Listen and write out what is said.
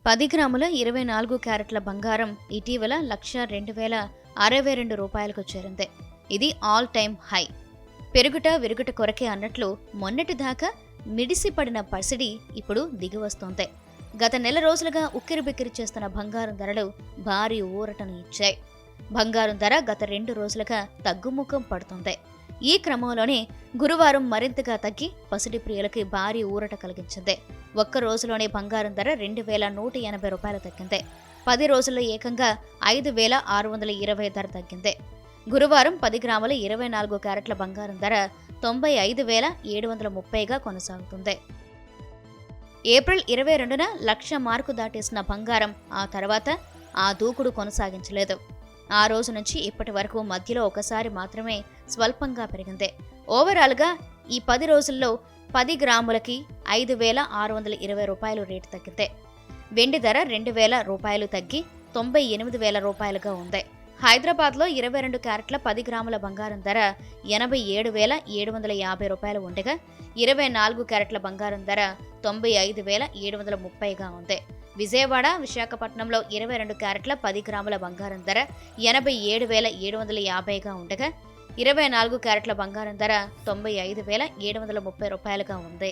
10 గ్రాముల 24 క్యారెట్ల బంగారం ఇటీవల 1,02,062 రూపాయలకు చేరింది. ఇది ఆల్ టైమ్ హై. పెరుగుట విరుగుట కొరకే అన్నట్లు మొన్నటి దాకా మిడిసిపడిన పసిడి ఇప్పుడు దిగివస్తోంది. గత నెల రోజులుగా ఉక్కిరిబిక్కిరి చేస్తున్న బంగారం ధరలు భారీ ఊరటను ఇచ్చాయి. బంగారం ధర గత 2 రోజులుగా తగ్గుముఖం పడుతోంది. ఈ క్రమంలోనే గురువారం మరింతగా తగ్గి పసిడి ప్రియులకి భారీ ఊరట కలిగించింది. ఒక్క రోజులోనే బంగారం ధర 2,180 రూపాయలు తగ్గింది. 10 రోజుల్లో ఏకంగా 5,620 ధర తగ్గింది. గురువారం 10 గ్రాముల 24 క్యారెట్ల బంగారం ధర 95,730గా కొనసాగుతుంది. ఏప్రిల్ 22న 1,00,000 మార్కు దాటేసిన బంగారం ఆ తర్వాత ఆ దూకుడు కొనసాగించలేదు. ఆ రోజు నుంచి ఇప్పటి వరకు మధ్యలో ఒకసారి మాత్రమే స్వల్పంగా పెరిగింది. ఓవరాల్గా ఈ 10 రోజుల్లో 10 గ్రాములకి 5,620 రూపాయలు రేటు తగ్గింది. వెండి ధర 2,000 రూపాయలు తగ్గి 98,000 రూపాయలుగా ఉంది. హైదరాబాద్లో 22 క్యారెట్ల 10 గ్రాముల బంగారం ధర 87,750 రూపాయలు ఉండగా 24 క్యారెట్ల బంగారం ధర 95,730గా ఉంది. విజయవాడ, విశాఖపట్నంలో 22 క్యారెట్ల 10 గ్రాముల బంగారం ధర 87,750గా ఉండగా 24 క్యారెట్ల బంగారం ధర 95,730 రూపాయలుగా ఉంది.